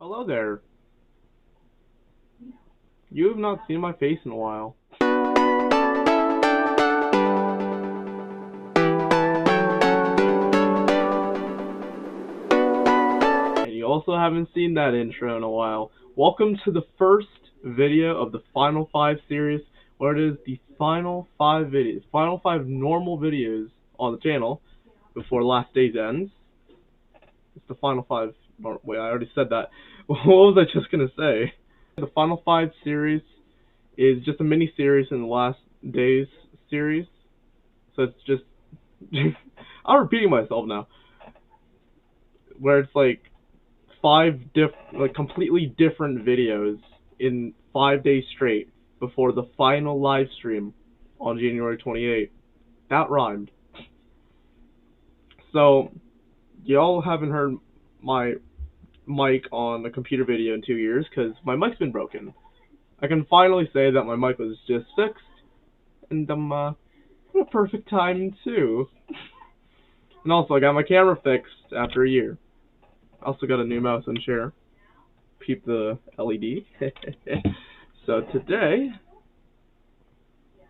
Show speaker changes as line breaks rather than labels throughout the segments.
Hello there. You have not seen my face in a while. And you also haven't seen that intro in a while. Welcome to the first video of the Final 5 series, where it is the final 5 videos, final 5 normal videos on the channel before last day's ends. It's the final 5. Wait, I already said that. What was I just gonna say? The Final 5 series is just a mini series in the last days series. So it's just I'm repeating myself now. Where it's like 5 completely different videos in 5 days straight before the final live stream on January 28th. That rhymed. So y'all haven't heard my mic on the computer video in 2 years because my mic's been broken. I can finally say that my mic was just fixed, and what a perfect time too. And also, I got my camera fixed after a year. I also got a new mouse and chair. Peep the LED. So today,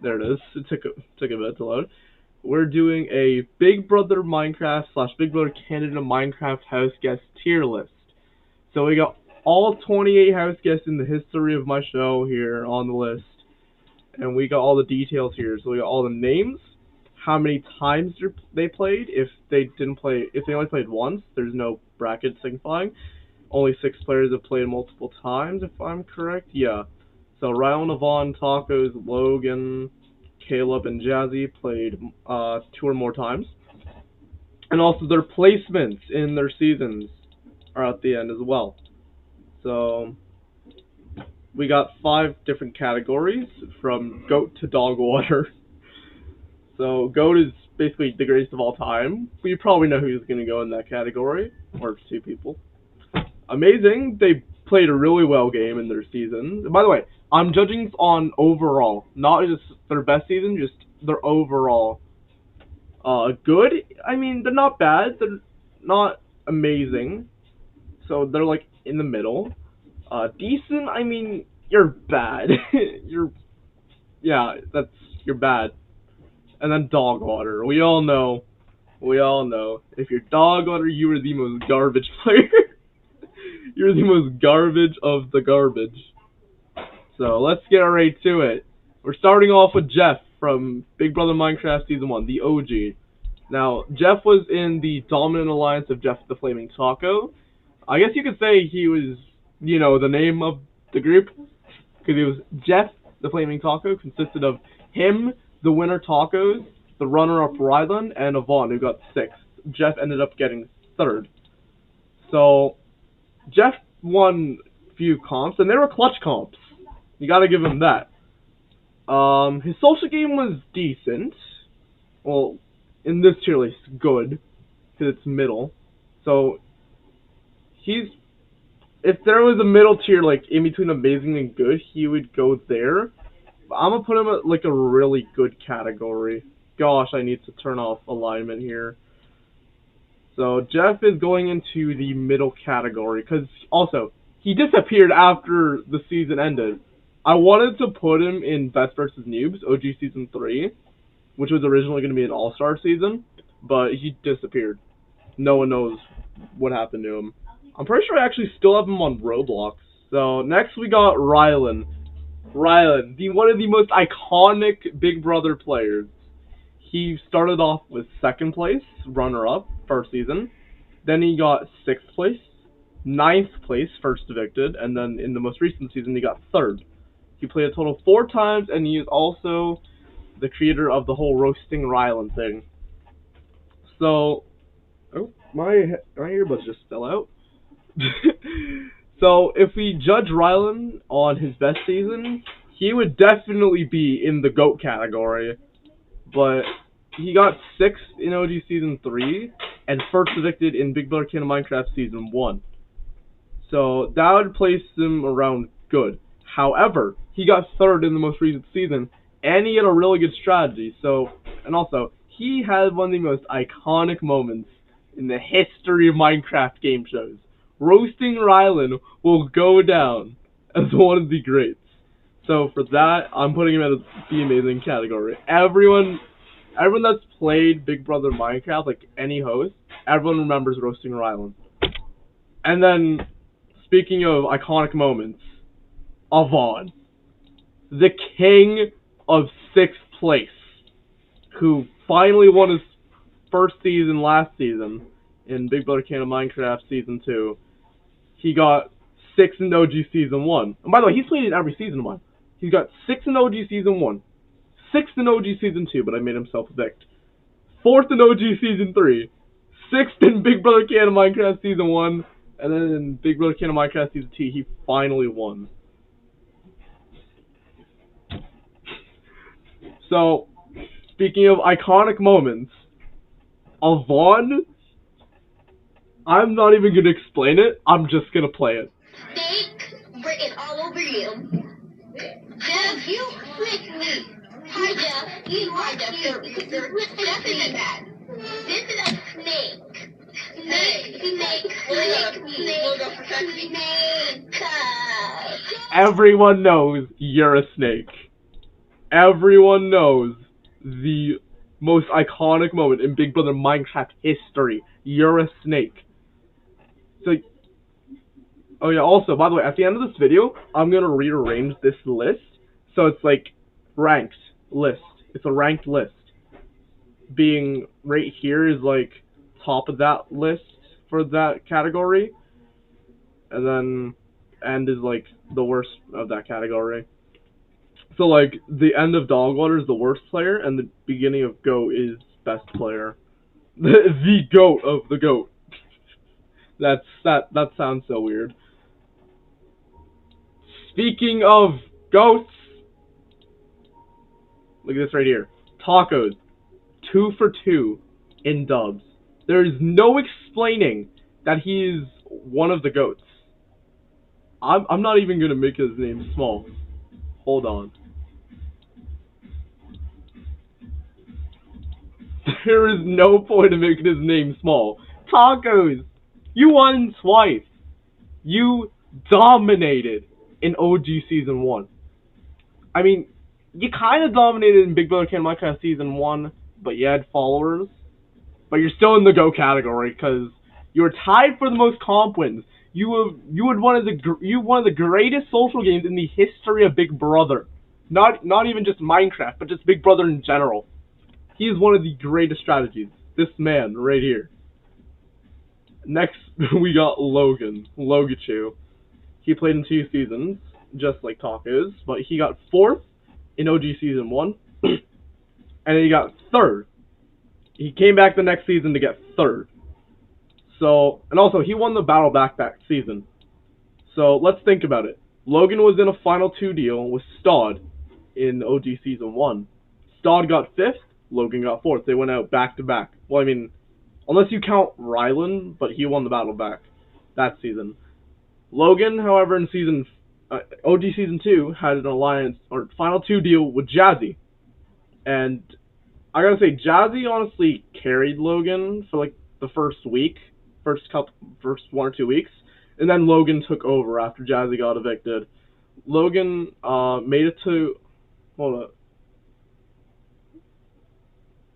there it is. It took a bit to load. We're doing a Big Brother Minecraft / Big Brother Canada Minecraft Houseguest tier list. So we got all 28 house guests in the history of my show here on the list, and we got all the details here. So we got all the names, how many times they played. If they only played once, there's no bracket signifying. Only 6 players have played multiple times, if I'm correct. Yeah. So Ryan, Yvonne, Takis, Logan, Caleb, and Jazzy played 2 or more times, and also their placements in their seasons are at the end as well. So we got 5 different categories from goat to dog water. So goat is basically the greatest of all time. We probably know who's going to go in that category, or 2 people. Amazing, they played a really well game in their season. By the way, I'm judging on overall, not just their best season, just their overall. Good, I mean, they're not bad, they're not amazing. So they're like in the middle. Decent, I mean, you're bad. you're bad. And then dog water. We all know. If you're dog water, you are the most garbage player. You're the most garbage of the garbage. So let's get right to it. We're starting off with Jeff from Big Brother Minecraft Season 1, the OG. Now, Jeff was in the dominant alliance of Jeff the Flaming Taco. I guess you could say he was, the name of the group, because he was Jeff the Flaming Taco, consisted of him, the winner Tacos, the runner-up Rylan, and Yvonne, who got 6th. Jeff ended up getting 3rd. So, Jeff won a few comps, and they were clutch comps. You gotta give him that. His social game was decent. Well, in this tier list, good, because it's middle. So, if there was a middle tier, like, in between amazing and good, he would go there. But I'm gonna put him at, like, a really good category. Gosh, I need to turn off alignment here. So, Jeff is going into the middle category, because, also, he disappeared after the season ended. I wanted to put him in Best vs. Noobs, OG Season 3, which was originally going to be an all-star season, but he disappeared. No one knows what happened to him. I'm pretty sure I actually still have him on Roblox. So next we got Rylan. Rylan, one of the most iconic Big Brother players. He started off with 2nd place, runner-up, first season. Then he got 6th place, 9th place, first evicted, and then in the most recent season he got 3rd. He played a total of 4 times, and he is also the creator of the whole roasting Rylan thing. So, oh, my earbuds just fell out. So, if we judge Rylan on his best season, he would definitely be in the GOAT category. But he got 6th in OG Season 3, and first evicted in Big Brother Canada Minecraft Season 1. So, that would place him around good. However, he got 3rd in the most recent season, and he had a really good strategy. So, and also, he had one of the most iconic moments in the history of Minecraft game shows. Roasting Rylan will go down as one of the greats. So for that, I'm putting him in the amazing category. Everyone that's played Big Brother Minecraft, like any host, everyone remembers Roasting Rylan. And then, speaking of iconic moments, Avon, the king of 6th place, who finally won his first season last season in Big Brother Canada Minecraft Season 2. He got 6th in OG Season 1. And by the way, he's played in every Season 1. He's got 6th in OG Season 1, 6th in OG Season 2, but I made him self-evict. 4th in OG Season 3, 6th in Big Brother Canada Minecraft Season 1, and then in Big Brother Canada Minecraft Season 2, he finally won. So, speaking of iconic moments, Avon, I'm not even going to explain it, I'm just going to play it.
Steak written all over you. Jeff, you tricked me. Hi, Jeff. Hi, Jeff. Jeff isn't bad. This is a snake. Snake.
Everyone knows you're a snake. Everyone knows the most iconic moment in Big Brother Minecraft history. You're a snake. So, oh yeah, also, by the way, at the end of this video, I'm going to rearrange this list. So it's like ranked list. It's a ranked list. Being right here is like top of that list for that category. And then end is like the worst of that category. So like the end of Dogwater is the worst player and the beginning of Goat is best player. The goat of the goat. That sounds so weird. Speaking of goats, look at this right here. Tacos, 2 for 2 in dubs. There is no explaining that he is one of the goats. I'm not even gonna make his name small. Hold on. There is no point in making his name small. Tacos, you won twice. You dominated in OG Season 1. I mean, you kind of dominated in Big Brother Canada Minecraft Season 1, but you had followers. But you're still in the GO category, because you were tied for the most comp wins. You had one of the greatest social games in the history of Big Brother. Not even just Minecraft, but just Big Brother in general. He is one of the greatest strategies. This man right here. Next, we got Logan. Logachu. He played in 2 seasons, just like Takis, but he got 4th in OG Season 1, and then he got 3rd. He came back the next season to get 3rd. So, and also, he won the Battle Back that season. So, let's think about it. Logan was in a Final 2 deal with Stod in OG Season 1. Stod got 5th, Logan got 4th. They went out back-to-back. Well, I mean, unless you count Rylan, but he won the Battle Back that season. Logan, however, in OG Season 2, had an alliance, or Final 2 deal with Jazzy. And I gotta say, Jazzy honestly carried Logan for like the first week, first 1 or 2 weeks, and then Logan took over after Jazzy got evicted. Logan made it to, hold up.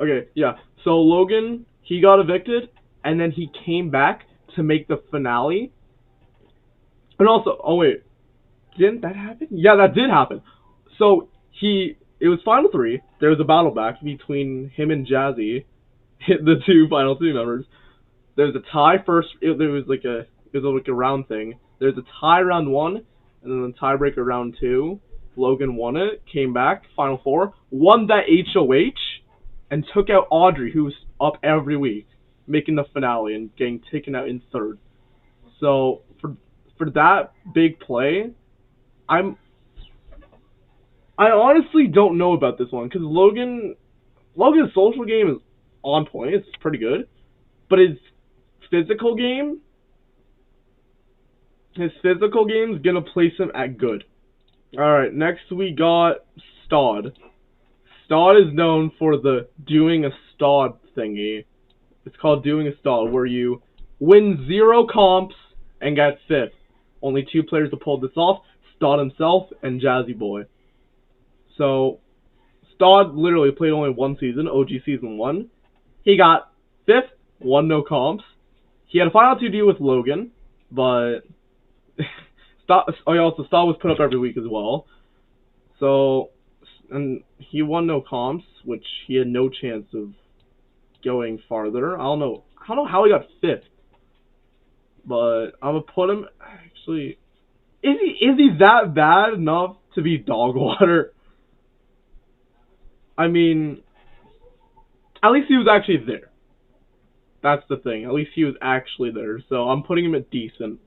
Okay, yeah. So Logan, he got evicted, and then he came back to make the finale. And also, oh wait, didn't that happen? Yeah, that did happen. So it was Final 3. There was a battle back between him and Jazzy, the 2 Final 2 members. There was a tie first. It was like a round thing. There's a tie round 1, and then a tiebreaker round 2. Logan won it, came back, Final 4, won that HOH, and took out Audrey, who was up every week, making the finale and getting taken out in 3rd. So for that big play, I honestly don't know about this one, because Logan's social game is on point. It's pretty good, but his physical game is gonna place him at good. All right, next we got Stod. Stod is known for the doing a Stod thingy. It's called doing a Stod, where you win 0 comps and got 5th. Only 2 players have pulled this off, Stod himself and Jazzy Boy. So, Stod literally played only 1 season, OG Season 1. He got 5th, 1 no comps. He had a final 2D with Logan, but Stod was put up every week as well. So, and he won no comps, which he had no chance of going farther. I don't know how he got 5th, but I'm gonna put him. Actually, is he that bad enough to be dog water? I mean, at least he was actually there. That's the thing. At least he was actually there. So I'm putting him at decent.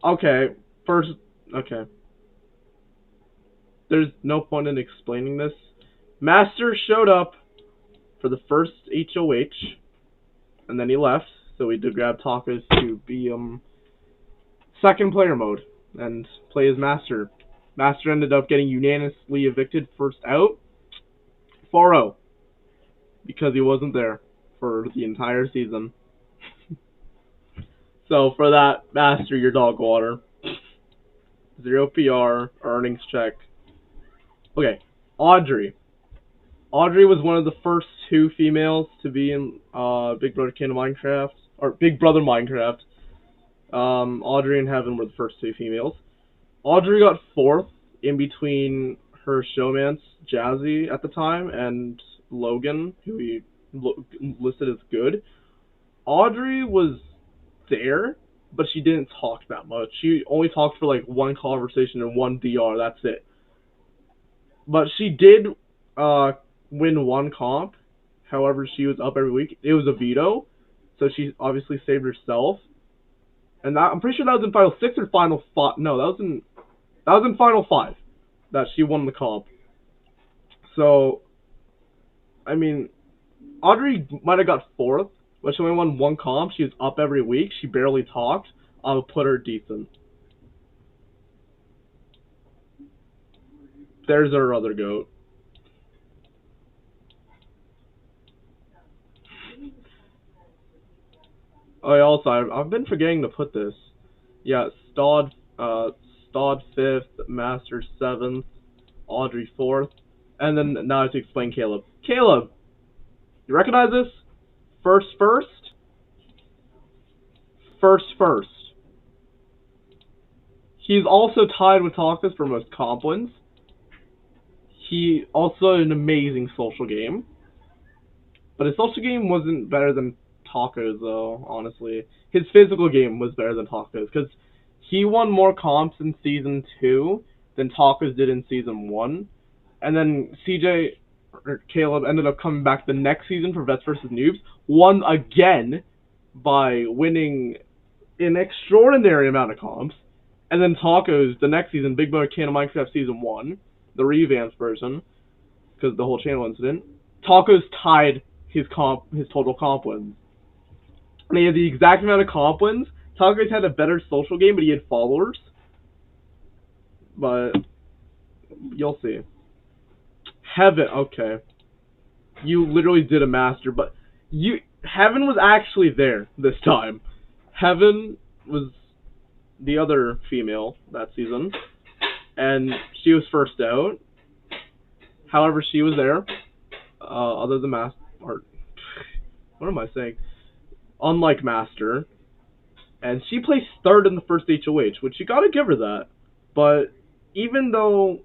Okay, first. Okay. There's no point in explaining this. Master showed up for the first HOH, and then he left. So we did grab Takis to be second player mode and play as Master. Master ended up getting unanimously evicted first out, 4-0, because he wasn't there for the entire season. So for that, Master, your dog water. 0 PR, earnings check. Okay, Audrey. Audrey was one of the first 2 females to be in Big Brother Canada Minecraft, or Big Brother Minecraft. Audrey and Heaven were the first 2 females. Audrey got 4th in between her showmance, Jazzy, at the time, and Logan, who he listed as good. Audrey was there, but she didn't talk that much. She only talked for like 1 conversation and 1 DR, that's it. But she did win 1 comp. However, she was up every week. It was a veto, so she obviously saved herself. And I'm pretty sure that was in Final 6 or Final 5. No, that was in Final 5 that she won the comp. So, I mean, Audrey might have got 4th, but she only won 1 comp. She was up every week. She barely talked. I'll put her decent. There's our other goat. Oh, yeah, also, I've been forgetting to put this. Yeah, Stod 5th, Master 7th, Audrey 4th, and then now I have to explain Caleb. Caleb, you recognize this? First. He's also tied with Takis for most comp wins. He also had an amazing social game. But his social game wasn't better than Takis, though, honestly. His physical game was better than Takis, because he won more comps in Season 2 than Takis did in Season 1. And then Caleb ended up coming back the next season for Vets vs. Noobs, won again by winning an extraordinary amount of comps. And then Takis, the next season, Big Brother Canada Minecraft Season 1, the revamped version, because of the whole channel incident, Takis tied his total comp wins. And he had the exact amount of comp wins. Takis had a better social game, but he had followers. But you'll see. Heaven, okay. You literally did a master, but Heaven was actually there this time. Heaven was the other female that season, and she was first out. However, she was there. Other than Master, or what am I saying? Unlike Master, and she placed 3rd in the first HOH, which you gotta give her that. But even though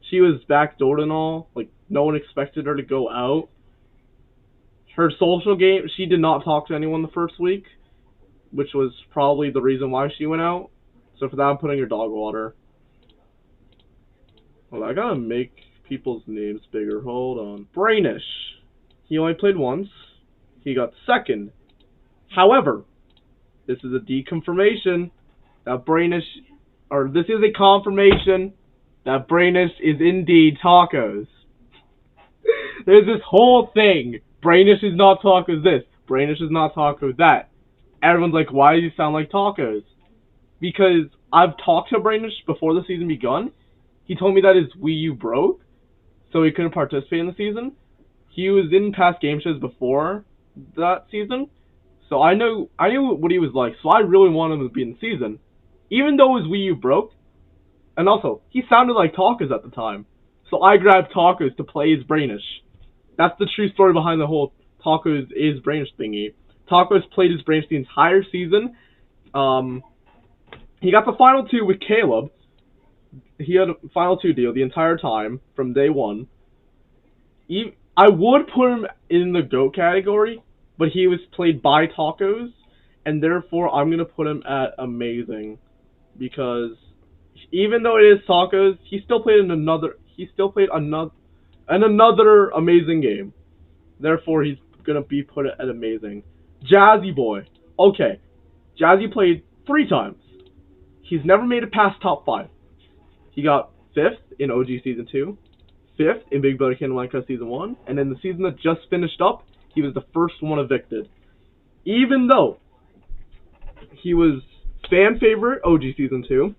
she was backdoored and all, like no one expected her to go out, her social game, she did not talk to anyone the first week, which was probably the reason why she went out. So for that, I'm putting her dog water. Well, I gotta make people's names bigger. Hold on. Brainish. He only played once. He got 2nd. However, this is a deconfirmation that Brainish, or this is a confirmation that Brainish is indeed Takis. There's this whole thing. Brainish is not Takis this. Brainish is not Takis that. Everyone's like, why do you sound like Takis? Because I've talked to Brainish before the season begun. He told me that his Wii U broke, so he couldn't participate in the season. He was in past game shows before that season, So I knew what he was like. So I really wanted him to be in the season, even though his Wii U broke. And also, he sounded like Takis at the time. So I grabbed Takis to play his Brainish. That's the true story behind the whole Takis is Brainish thingy. Takis played his Brainish the entire season. He got the final two with Caleb. He had a final two deal the entire time from day one. I would put him in the GOAT category, but he was played by Takis, and therefore I'm gonna put him at amazing, because even though it is Takis, he still played another amazing game. Therefore, he's gonna be put at amazing. Jazzy boy. Okay, Jazzy played 3 times. He's never made it past top 5. He got 5th in OG Season 2, 5th in Big Brother Canada Minecraft Season 1, and in the season that just finished up, he was the first one evicted. Even though he was fan favorite OG Season 2,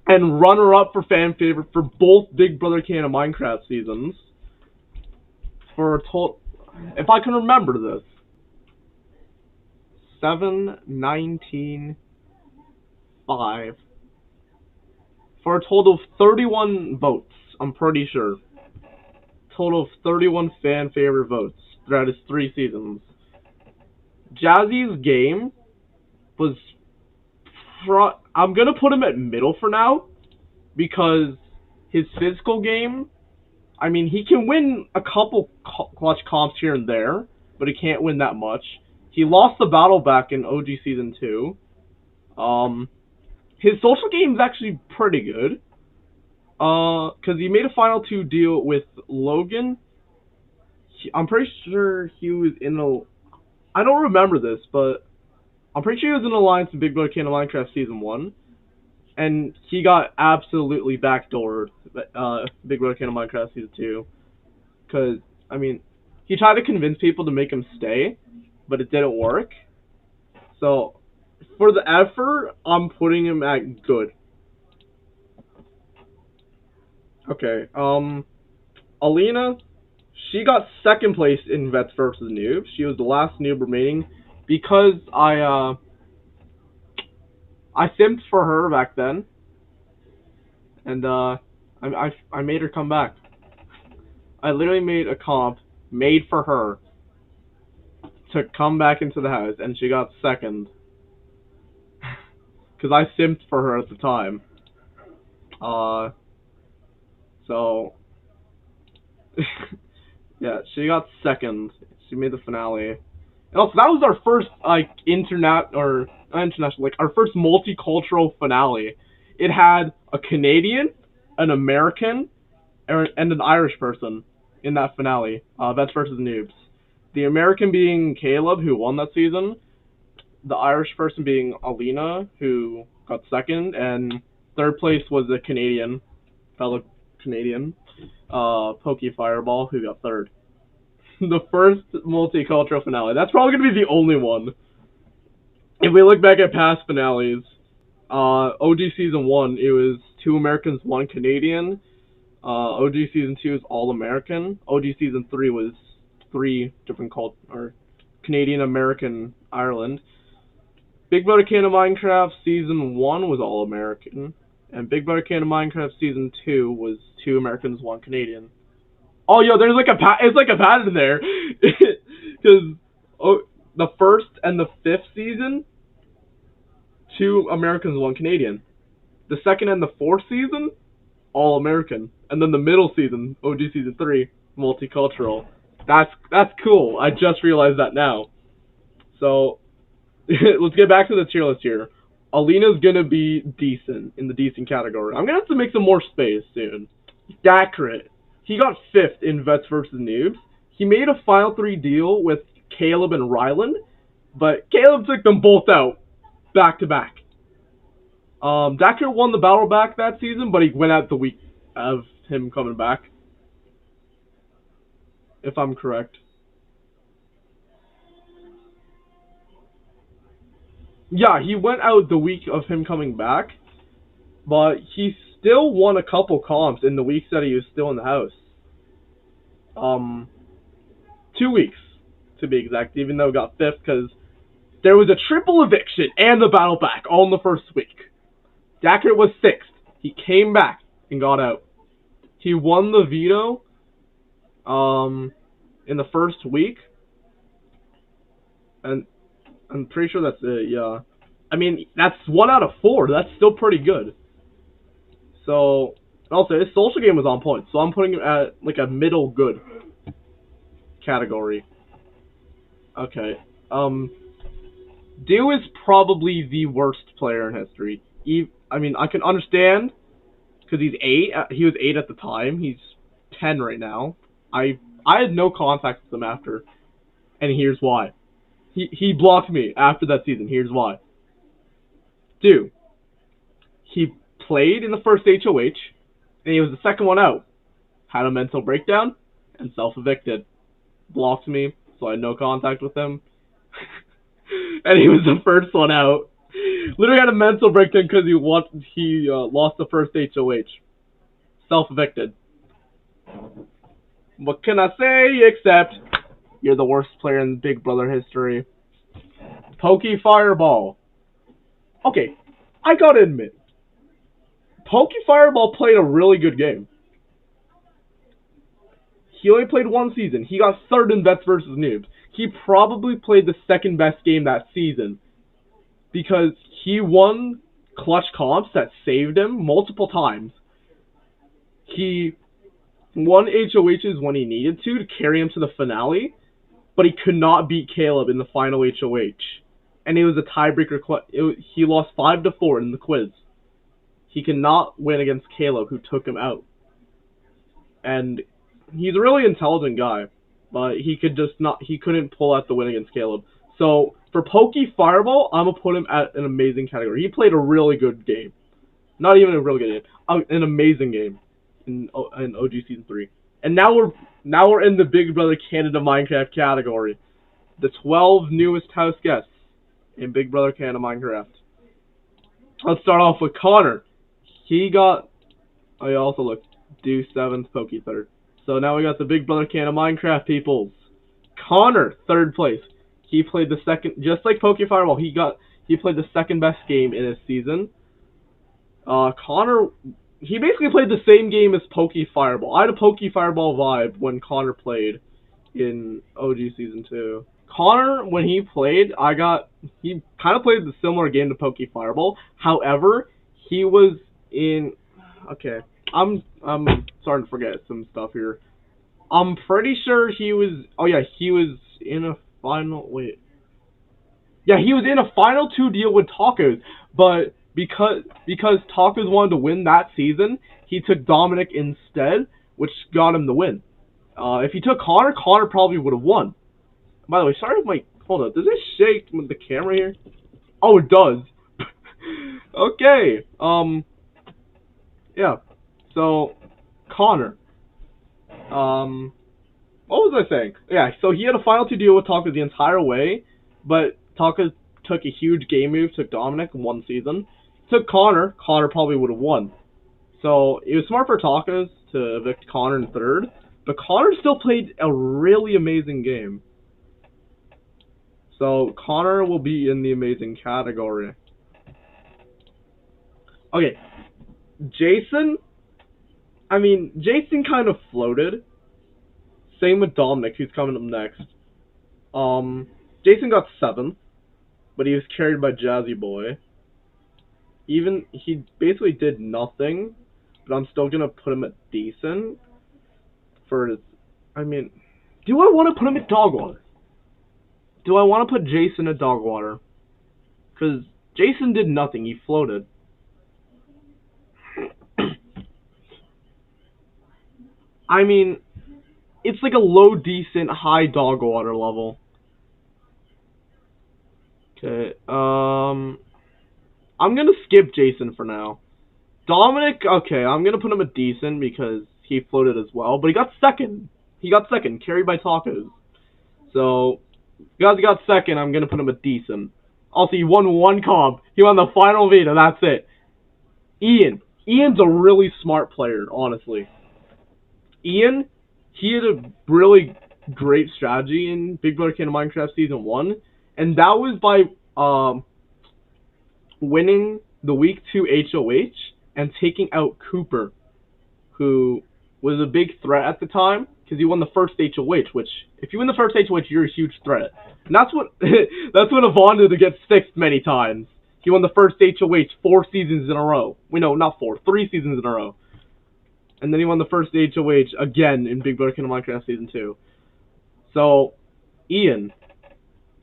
and runner-up for fan favorite for both Big Brother Canada Minecraft seasons, for a total, if I can remember this, 7, 19, 5, for a total of 31 votes, I'm pretty sure. Total of 31 fan favorite votes throughout his 3 seasons. Jazzy's game was, I'm gonna put him at middle for now, because his physical game, I mean, he can win a couple clutch comps here and there, but he can't win that much. He lost the battle back in OG Season 2. His social game is actually pretty good, because he made a final 2 deal with Logan. I'm pretty sure he was in I don't remember this, but I'm pretty sure he was in an alliance in Big Brother Canada Minecraft Season 1. And he got absolutely backdoored, Big Brother Canada Minecraft Season 2. Because, I mean, he tried to convince people to make him stay, but it didn't work. So, for the effort, I'm putting him at good. Okay, Alina, she got 2nd place in Vets vs. Noobs. She was the last noob remaining, because I simped for her back then, and I made her come back. I literally made a comp made for her to come back into the house, and she got 2nd. Because I simped for her at the time. So yeah, she got 2nd. She made the finale. And also, that was our first, like, our first multicultural finale. It had a Canadian, an American, and an Irish person in that finale. Vets vs. Noobs. The American being Caleb, who won that season. The Irish person being Alina, who got 2nd. And 3rd place was a Canadian, fellow Canadian, Pokey Fireball, who got 3rd. The first multicultural finale. That's probably going to be the only one. If we look back at past finales, OG Season 1, it was 2 Americans, 1 Canadian. OG Season 2 is all American. OG Season 3 was 3 different Canadian, American, Ireland. Big Brother Canada Minecraft Season 1 was all American. And Big Brother Canada Minecraft Season 2 was 2 Americans, 1 Canadian. Oh, yo, there's like it's like a pattern there. Because the 1st and the 5th season, 2 Americans, 1 Canadian. The 2nd and the 4th season, all American. And then the middle season, OG Season 3, multicultural. That's cool. I just realized that now. So, let's get back to the tier list here. Alina's gonna be decent, in the decent category. I'm gonna have to make some more space soon. Dakrit. He got 5th in Vets vs. Noobs. He made a final 3 deal with Caleb and Rylan, but Caleb took them both out, back to back. Dakrit won the battle back that season, but he went out the week of him coming back, if I'm correct. Yeah, he went out the week of him coming back, but he still won a couple comps in the weeks that he was still in the house. 2 weeks, to be exact, even though he got 5th, because There was a triple eviction and the battle back all in the first week. Dackert was 6th. He came back and got out. He won the veto in the first week. And I'm pretty sure that's it, yeah. I mean, that's 1 out of 4. That's still pretty good. So, also, his social game was on point. So I'm putting him at, like, a middle good category. Okay. Dew is probably the worst player in history. I mean, I can understand, because he's 8. He was 8 at the time. He's 10 right now. I had no contact with him after, and here's why. He blocked me after that season. Here's why. Dew. He played in the first HOH, and he was the second one out. Had a mental breakdown, and self-evicted. Blocked me, so I had no contact with him. And he was the first one out. Literally had a mental breakdown because he lost the first HOH. Self-evicted. What can I say except you're the worst player in Big Brother history. Pokey Fireball. Okay, I gotta admit, Pokey Fireball played a really good game. He only played 1 season. He got 3rd in Vets versus Noobs. He probably played the 2nd best game that season because he won clutch comps that saved him multiple times. He won HOHs when he needed to carry him to the finale, but he could not beat Caleb in the final HOH. And it was a tiebreaker. He lost 5-4 in the quiz. He cannot win against Caleb, who took him out. And he's a really intelligent guy, but he couldn't pull out the win against Caleb. So for Pokey Fireball, I'm gonna put him at an amazing category. He played a really good game. Not even a really good game, an amazing game in OG Season 3. And now we're in the Big Brother Canada Minecraft category. The 12 newest house guests in Big Brother Canada Minecraft. Let's start off with Connor. I also looked. Dew 7th, Pokey 3rd. So now we got the Big Brother Canada Minecraft peoples. Connor, 3rd place. He played the second, just like Pokey Fireball, he played the 2nd best game in his season. Connor, he basically played the same game as Pokey Fireball. I had a Pokey Fireball vibe when Connor played in OG Season 2. Connor, when he played, he kind of played the similar game to Pokey Fireball. However, he was in, okay, I'm starting to forget some stuff here. I'm pretty sure he was in a final, yeah, he was in a final 2 deal with Takis, but because Takis wanted to win that season, he took Dominic instead, which got him the win. If he took Connor, Connor probably would have won. By the way, sorry if hold up, does this shake with the camera here? Oh, it does. Okay, yeah. So, Connor. What was I saying? Yeah, so he had a final 2 deal with Takis the entire way, but Takis took a huge game move, took Dominic in 1 season. Took Connor, Connor probably would have won. So, it was smart for Takis to evict Connor in 3rd, but Connor still played a really amazing game. So, Connor will be in the amazing category. Okay, Jason. I mean, Jason kind of floated. Same with Dominic, who's coming up next. Jason got 7th, but he was carried by Jazzy Boy. He basically did nothing, but I'm still gonna put him at decent. I mean, do I want to put him at Dogwater? Do I want to put Jason at Dogwater? Because Jason did nothing, he floated. I mean, it's like a low decent, high Dogwater level. Okay, I'm gonna skip Jason for now. Dominic, okay, I'm gonna put him at decent because he floated as well, but he got 2nd. He got 2nd, carried by Takis. So, because he got 2nd, I'm gonna put him at decent. Also, he won 1 comp. He won the final veto, that's it. Ian's a really smart player, honestly. Ian, he had a really great strategy in Big Brother Canada Minecraft Season 1, and that was by winning the week 2 HOH and taking out Cooper, who was a big threat at the time because he won the first HOH. Which, if you win the first HOH, you're a huge threat. And that's what that's what Avon did to get fixed many times. He won the first HOH 4 seasons in a row. Wait, no, not 4, 3 seasons in a row. And then he won the first HOH again in Big Brother Canada Minecraft Season 2. So, Ian,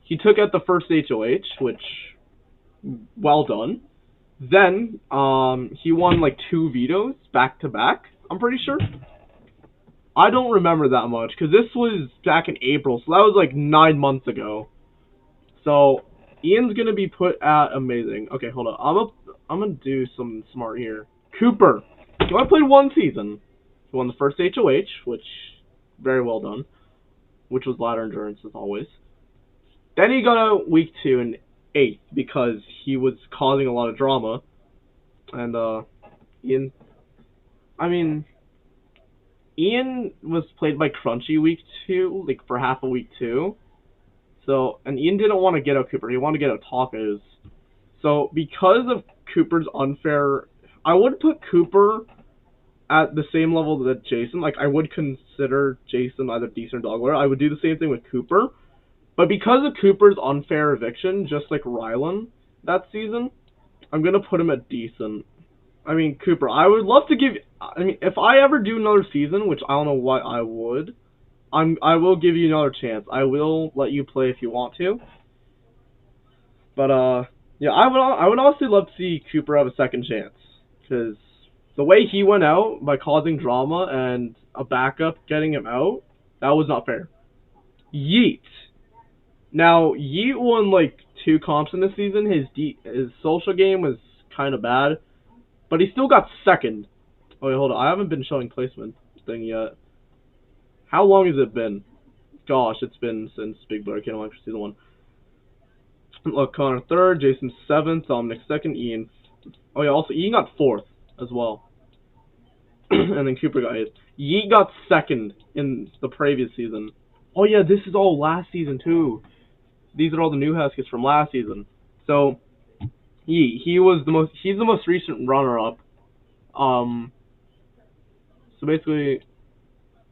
he took out the first HOH, which, well done. Then, he won like 2 vetoes back to back, I'm pretty sure. I don't remember that much, because this was back in April, so that was like 9 months ago. So, Ian's gonna be put at amazing. Okay, hold on. I'm gonna do something smart here. Cooper. He only played 1 season. He won the first HOH, which, very well done. Which was ladder endurance, as always. Then he got out week 2 in 8th, because he was causing a lot of drama. And, Ian... I mean... Ian was played by Crunchy week 2, like, for half of week 2. So, and Ian didn't want to get out Cooper, he wanted to get out Takis. So, because of Cooper's unfair... I would put Cooper at the same level that Jason. Like, I would consider Jason either decent or dogwater. I would do the same thing with Cooper. But because of Cooper's unfair eviction, just like Rylan that season, I'm going to put him at decent. I mean, Cooper, I would love to give... I mean, if I ever do another season, which I don't know what I would, I will give you another chance. I will let you play if you want to. But, yeah, I would honestly love to see Cooper have a second chance. Because the way he went out by causing drama and a backup getting him out, that was not fair. Yeet. Now, Yeet won like 2 comps in this season. His social game was kind of bad, but he still got second. Oh wait, hold on. I haven't been showing placement thing yet. How long has it been? Gosh, it's been since Big Brother Canada Minecraft Season 1. Look, Connor 3rd, Jason 7th, Dominic 2nd, Ian. Oh yeah, also Ian got 4th as well. And then Cooper got 8th. Yeet got 2nd in the previous season. Oh yeah, this is all last season too. These are all the new Houseguests from last season. So he's the most recent runner-up. So basically,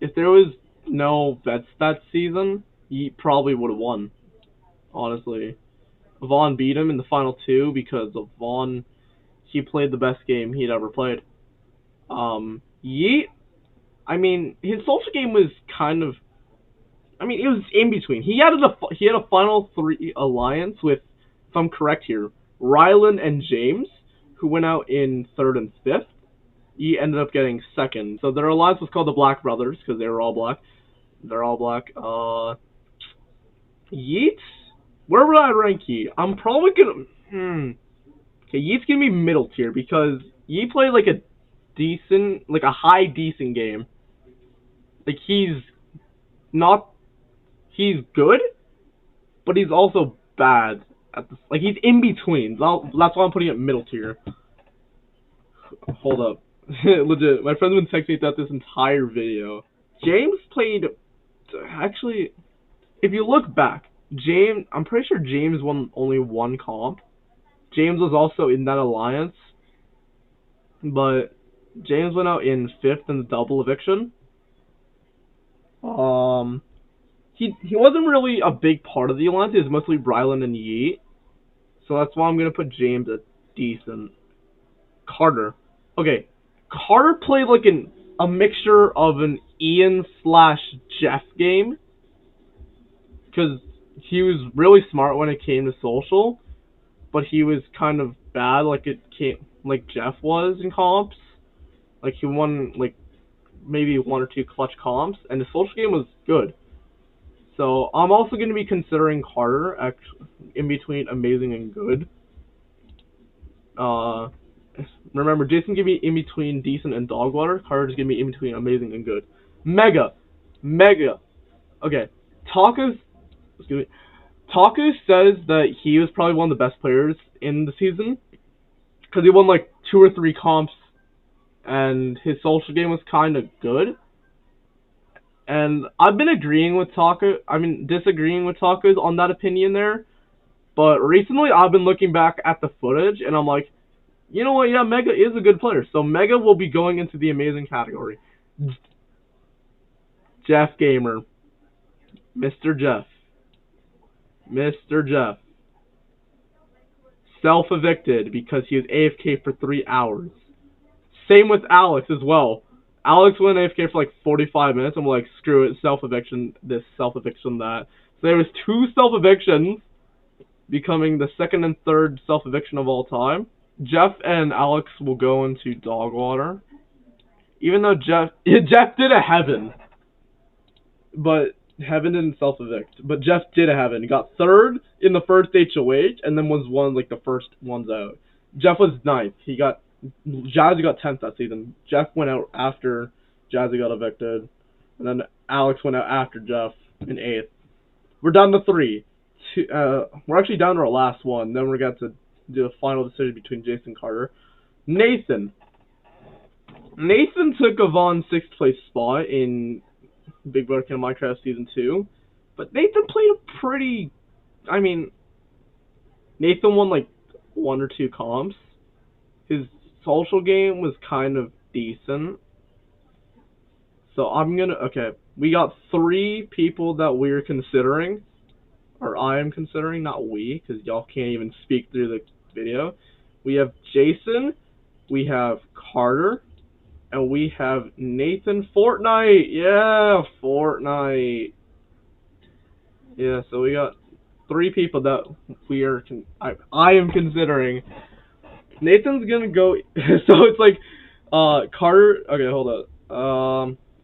if there was no vets that season, he probably would have won. Honestly, Vaughn beat him in the final 2 because of Vaughn. He played the best game he'd ever played. Yeet, I mean, his social game was kind of... I mean, it was in between. He had a final 3 alliance with, if I'm correct here, Rylan and James, who went out in 3rd and 5th. He ended up getting 2nd. So their alliance was called the Black Brothers, because they were all black. They're all black. Yeet? Where would I rank Yeet? I'm probably gonna... Okay, Yeet's gonna be middle tier, because Yeet played like a decent, like a high decent game. Like, he's good, but he's also bad at this. Like, he's in between. That's why I'm putting it middle tier. Hold up. Legit, my friend's been texting me about this entire video. James played... Actually, if you look back, I'm pretty sure James won only 1 comp. James was also in that alliance, but James went out in 5th in the double eviction. He wasn't really a big part of the alliance. It was mostly Rylan and Yeet. So that's why I'm going to put James at decent. Carter. Okay. Carter played like a mixture of an Ian/Jeff game. Because he was really smart when it came to social. But he was kind of bad like Jeff was in comps. Like, he won like maybe 1 or 2 clutch comps. And his social game was good. So, I'm also going to be considering Carter in between amazing and good. Remember, Jason gave me in between decent and dogwater. Carter's going to be in between amazing and good. Mega. Okay. Takis says that he was probably one of the best players in the season. Because he won like 2 or 3 comps. And his social game was kind of good. And I've been disagreeing with Takis on that opinion there, But recently, I've been looking back at the footage, and I'm like, you know what? Yeah, Mega is a good player. So Mega will be going into the amazing category. Jeff Gamer. Mr. Jeff. Mr. Jeff. Self-evicted because he was AFK for 3 hours. Same with Alex as well. Alex went AFK for like 45 minutes. I'm like, screw it, self-eviction this, self-eviction that. So there was 2 self-evictions, becoming the second and third self-eviction of all time. Jeff and Alex will go into dog water. Even though Jeff did a heaven, but Heaven didn't self-evict. But Jeff did a Heaven. He got third in the first HOH, and then was one like the first ones out. Jeff was ninth. Jazzy got 10th that season. Jeff went out after Jazzy got evicted, and then Alex went out after Jeff in 8th. We're down to 3. We're actually down to our last one. Then we got to do a final decision between Jason and Carter. Nathan took Yvonne's 6th place spot in Big Brother Canada Minecraft Season 2. But Nathan played a pretty... I mean, Nathan won like 1 or 2 comps. His social game was kind of decent. So okay, we got 3 people that we're considering. Or I am considering, not we, because y'all can't even speak through the video. We have Jason, we have Carter, and we have Nathan Fortnite. Yeah, Fortnite. Yeah, so we got 3 people that we are. I am considering. Nathan's gonna go. So it's like, Carter. Okay, hold up.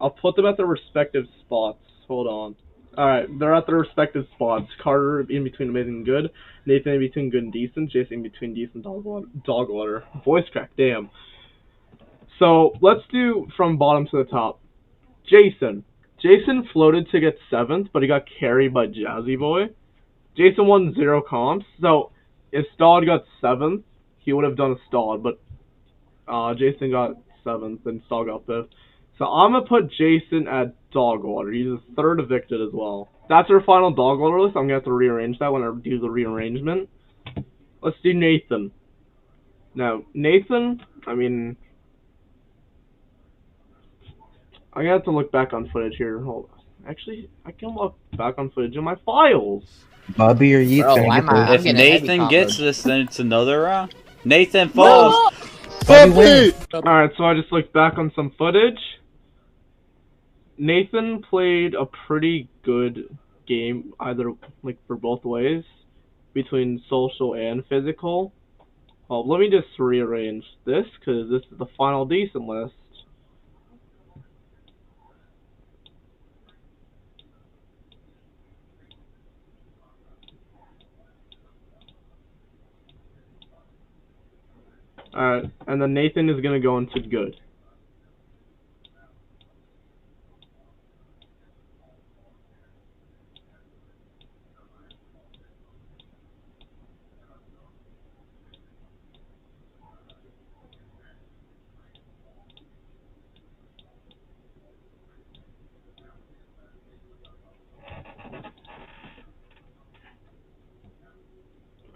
I'll put them at their respective spots. Hold on. Alright, they're at their respective spots. Carter in between amazing and good. Nathan in between good and decent. Jason in between decent and dog water. Voice crack, damn. So, let's do from bottom to the top. Jason. Jason floated to get 7th, but he got carried by Jazzy Boy. Jason won 0 comps, so if Stalled got 7th, he would have done a Stalled, but Jason got 7th and Stalled got 5th. So I'm going to put Jason at dog water. He's the 3rd evicted as well. That's our final dog water list. I'm going to have to rearrange that when I do the rearrangement. Let's do Nathan. Now, Nathan, I mean... I'm going to have to look back on footage here. Hold on. Actually, I can look back on footage in my files.
Bobby or Yeet?
If Nathan gets this, then it's another round. Nathan falls!
Bobby,
alright, so I just looked back on some footage. Nathan played a pretty good game, either like for both ways, between social and physical. Well, let me just rearrange this, because this is the final decent list. Alright, and then Nathan is going to go into good.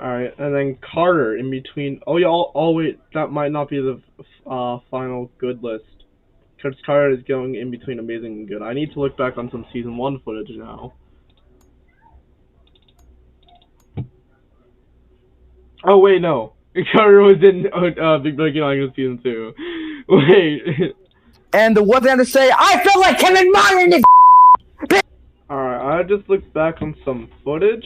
Alright, and then Carter in between. Oh, yeah, wait, that might not be the final good list. Because Carter is going in between amazing and good. I need to look back on some Season 1 footage now. Oh, wait, no. Carter was in Big Brother Canada Season 2. Wait.
And what's that to say? I feel like Kevin Martin!
Alright, I just looked back on some footage.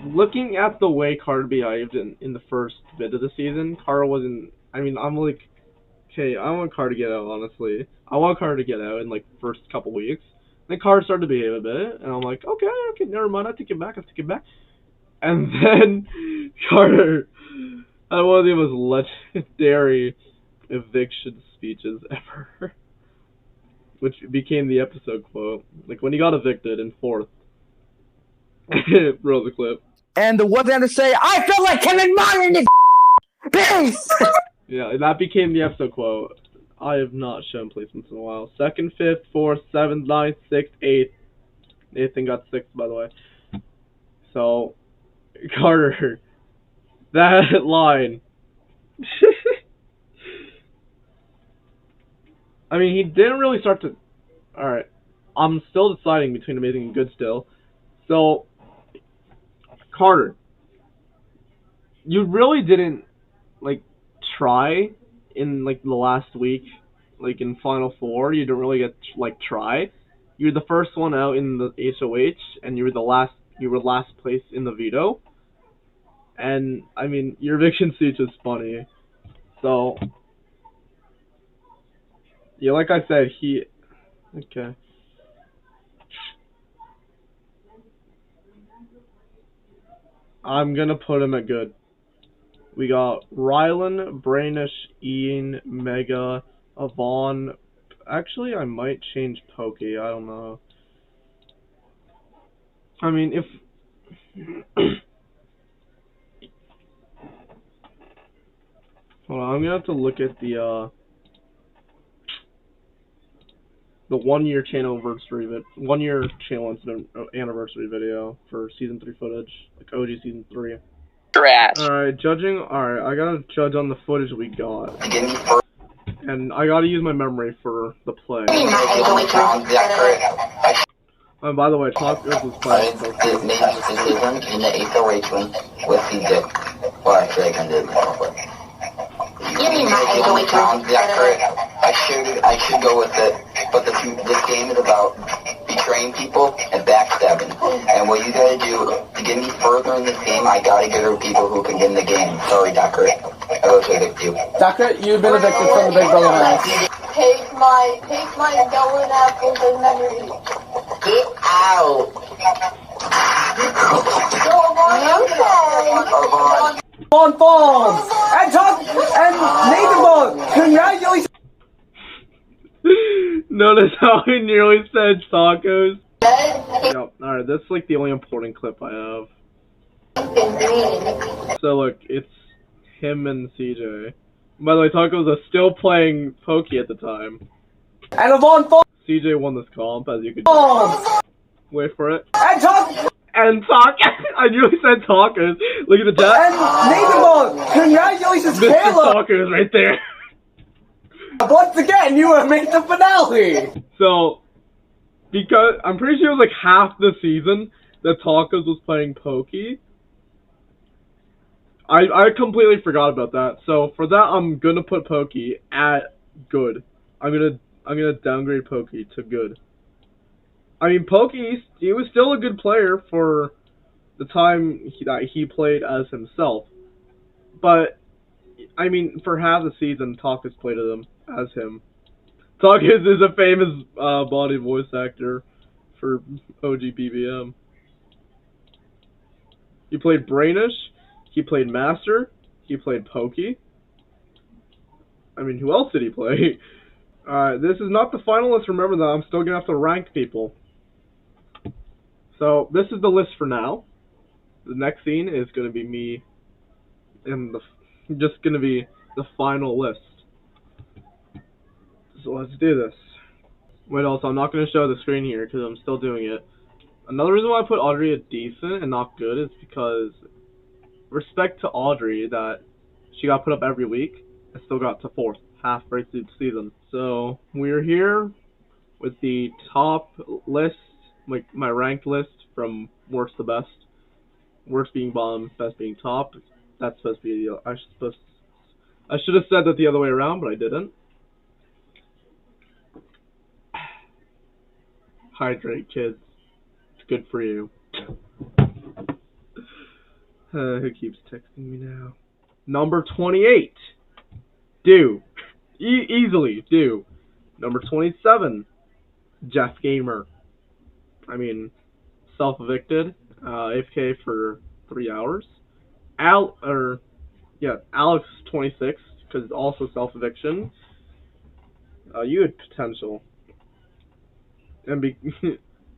Looking at the way Carter behaved in the first bit of the season, Carter wasn't. I mean, I'm like, okay, I want Carter to get out, honestly. I want Carter to get out in like the first couple weeks. Then Carter started to behave a bit, and I'm like, okay, never mind, I take it back. And then Carter had one of the most legendary eviction speeches ever. Which became the episode quote. Like, when he got evicted in 4th. Roll the clip.
And what's that to say? I feel like Kevin Martin! Peace!
Yeah, that became the episode quote. I have not shown placements in a while. 2nd, 5th, 4th, 7th, 9th, 6th, 8th. Nathan got 6th, by the way. So, Carter, that line. I mean, he didn't really start to... Alright. I'm still deciding between amazing and good still. So, Carter, you really didn't, like, try in, like, the last week. Like, in Final Four, you didn't really get, like, try. You were the first one out in the HOH, and you were last place in the veto. And, I mean, your eviction speech is funny. So, yeah, like I said, okay. I'm gonna put him at good. We got Rylan, Brainish, Ian, Mega, Avon. Actually, I might change Pokey. I don't know. I mean, if... Hold on, I'm gonna have to look at the 1-year channel anniversary video for season 3 footage, like OG season 3.
Trash.
Alright, alright, I gotta judge on the footage we got. And I gotta use my memory for the play. And by the way, Takis was playing Pokey.
In the 8th arrangement with CJ. Well, actually, I can do it myself. I should go with it, but this game is about betraying people and backstabbing. And what you gotta do to get me further in this game, I gotta get rid of people who can win the game. Sorry, Docker. I was evict you.
Docker, you've been evicted from the Big Brother house.
Take my golden apples and memories.
Get out.
On Falls! And Nathan Ball! Congratulations!
Notice how he nearly said tacos? Yep, alright, that's like the only important clip I have. So look, it's him and CJ. By the way, Tacos are still playing Pokey at the time.
And Avon Falls!
CJ won this comp, as you could wait for it.
And
I nearly said tacos. Look at the chat.
And Nathan Ball! Congratulations,
Mr.
Caleb!
Tacos right there.
Once again, you have made the finale!
So, because I'm pretty sure it was like half the season that Takis was playing Pokey. I completely forgot about that. So for that, I'm gonna put Pokey at good. I'm gonna downgrade Pokey to good. I mean, Pokey, he was still a good player for the time that he played as himself. But I mean, for half the season, Takis played as him. Takis is a famous body voice actor for OG BBM. He played Brainish, he played Master, he played Pokey. I mean, who else did he play? This is not the final list, remember that, I'm still gonna have to rank people. So, this is the list for now. The next scene is gonna be me, and just gonna be the final list. So let's do this. Wait, also, I'm not going to show the screen here because I'm still doing it. Another reason why I put Audrey at decent and not good is because respect to Audrey that she got put up every week and still got to 4th, halfway through the season. So we're here with the top list, like my ranked list from worst to best. Worst being bottom, best being top. That's supposed to be I should have said that the other way around, but I didn't. Hydrate, kids. It's good for you. Who keeps texting me now? Number 28. Do. Easily. Do. Number 27. Jeff Gamer. I mean, self-evicted. AFK for 3 hours. Alex 26, because also self-eviction. You had potential. And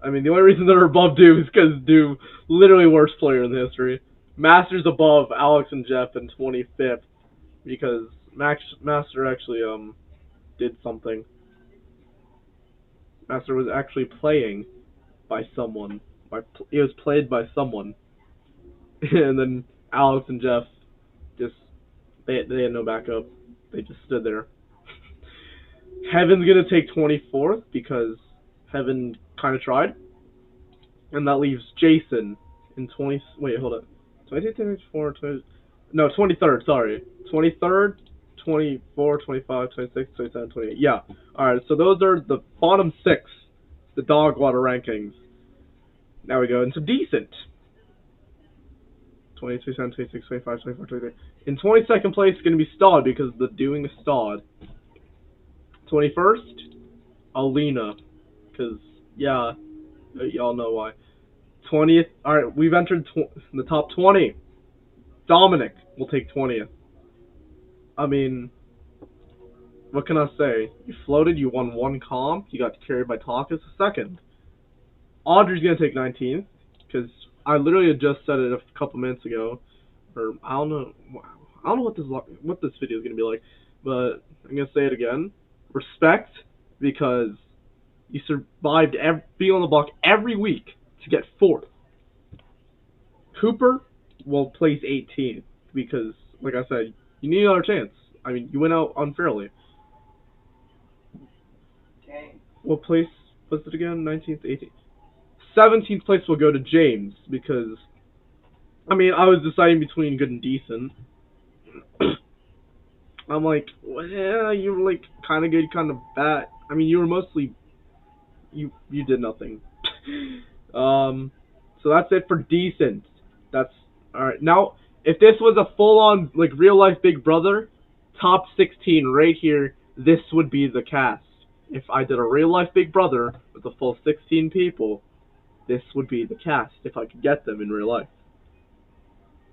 I mean, the only reason they're above Do is because Do, literally worst player in history. Master's above Alex and Jeff in 25th, because Master actually did something. Master was actually playing by someone. It was played by someone. And then Alex and Jeff just they had no backup. They just stood there. Heaven's gonna take 24th because Heaven kind of tried, and that leaves Jason in 20. Wait, hold up. 22, 24, 20. No, 23rd. Sorry, 23rd, 24, 25, 26, 27, 28. Yeah. All right. So those are the bottom 6, the dog water rankings. Now we go into decent. 22, 27, 26, 25, 24, 23. In 22nd place, it's going to be Stod because the doing is Stod. 21st, Alina. Because, yeah, y'all know why. 20th, alright, we've entered the top 20. Dominic will take 20th. I mean, what can I say? You floated, you won 1 comp, you got carried by Takis a second. Audrey's going to take 19th, because I literally had just said it a couple minutes ago. Or, I don't know what this video is going to be like, but I'm going to say it again. Respect, because you survived being on the block every week to get 4th. Cooper will place 18th because, like I said, you need another chance. I mean, you went out unfairly.
Okay.
What place was it again? 19th, 18th. 17th place will go to James because, I mean, I was deciding between good and decent. I'm like, well, yeah, you were like kind of good, kind of bad. I mean, you were mostly, you did nothing. So that's it for decent. That's alright. Now, if this was a full-on, like, real-life Big Brother, top 16 right here, this would be the cast. If I did a real-life Big Brother with a full 16 people, this would be the cast, if I could get them in real life.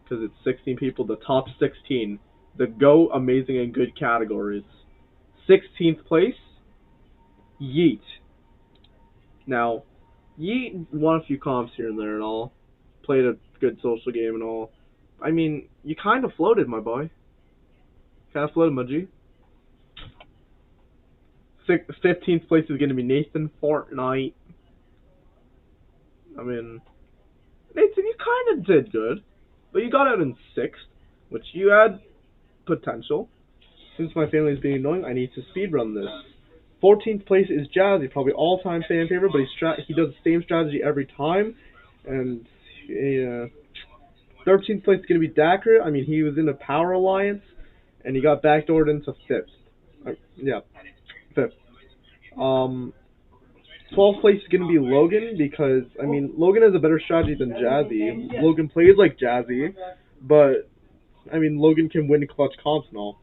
Because it's 16 people, the top 16. The Go, Amazing, and Good categories. 16th place, Yeet. Now, Yeet won a few comps here and there and all. Played a good social game and all. I mean, you kind of floated, my boy. Kind of floated, my G. 15th place is going to be Nathan Fortnite. I mean, Nathan, you kind of did good. But you got out in 6th, which you had potential. Since my family is being annoying, I need to speedrun this. 14th place is Jazzy, probably all-time fan favorite, but he does the same strategy every time. And 13th place is going to be Dacker. I mean, he was in the Power Alliance, and he got backdoored into 5th. Yeah, 5th. 12th place is going to be Logan, because, I mean, Logan has a better strategy than Jazzy. Logan plays like Jazzy, but, I mean, Logan can win clutch comps and all.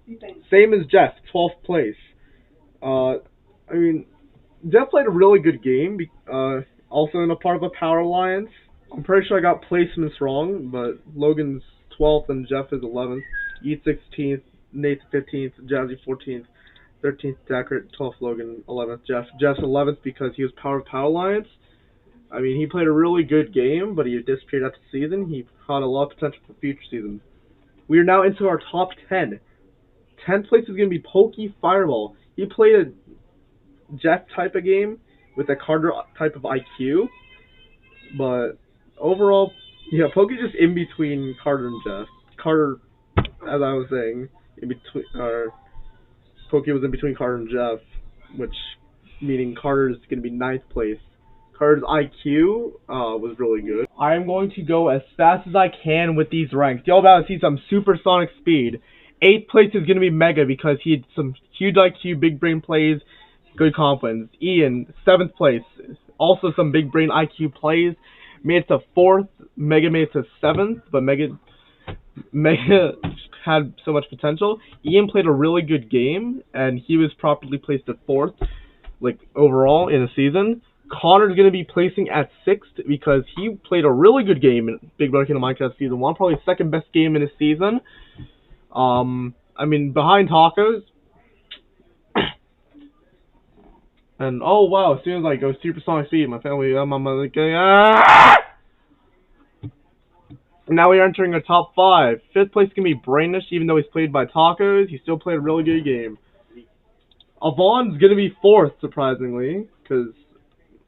Same as Jeff, 12th place. I mean, Jeff played a really good game, also in a part of a Power Alliance. I'm pretty sure I got placements wrong, but Logan's 12th and Jeff is 11th. Yeet 16th, Nate 15th, Jazzy 14th, 13th, Dacker, 12th, Logan, 11th, Jeff. Jeff's 11th because he was Power Alliance. I mean, he played a really good game, but he disappeared after the season. He had a lot of potential for future seasons. We are now into our top 10. 10th place is going to be Pokey Fireball. He played a Jeff type of game with a Carter type of IQ, but overall, yeah, Pokey's just in between Carter and Jeff. Carter, as I was saying, Pokey was in between Carter and Jeff, which meaning Carter's going to be 9th place. Carter's IQ was really good. I'm going to go as fast as I can with these ranks. Y'all about to see some supersonic speed. 8th place is going to be Mega because he had some huge IQ, big brain plays, good confidence. Ian, 7th place. Also some big brain IQ plays. Made it to 4th. Mega made it to 7th, but Mega had so much potential. Ian played a really good game, and he was properly placed at 4th, like, overall in the season. Connor's going to be placing at 6th because he played a really good game in Big Brother Canada Minecraft Season 1. Probably the 2nd best game in the season. I mean, behind Tacos. And, oh, wow, as soon as I go supersonic speed, my family, Now we are entering our top 5. 5th place is going to be Brainish, even though he's played by Tacos. He still played a really good game. Avon's going to be 4th, surprisingly, because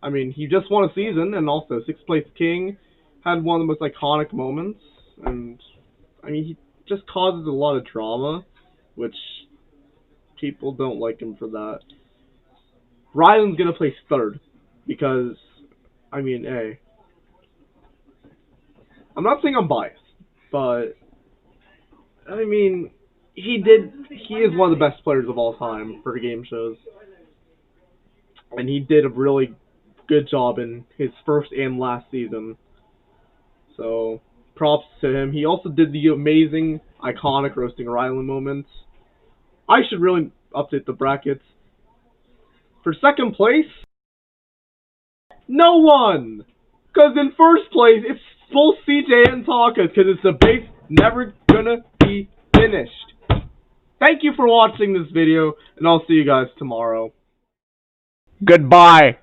I mean, he just won a season, and also 6th place king, had one of the most iconic moments, and I mean, he just causes a lot of drama, which people don't like him for that. Ryland's gonna place 3rd, because, I mean, hey, I'm not saying I'm biased, but, I mean, he is one of the best players of all time for game shows, and he did a really good job in his first and last season, so props to him. He also did the amazing, iconic roasting Ryland moments. I should really update the brackets. For 2nd place, no one! Because in 1st place, it's both CJ and Takis, because it's a base never gonna be finished. Thank you for watching this video, and I'll see you guys tomorrow. Goodbye!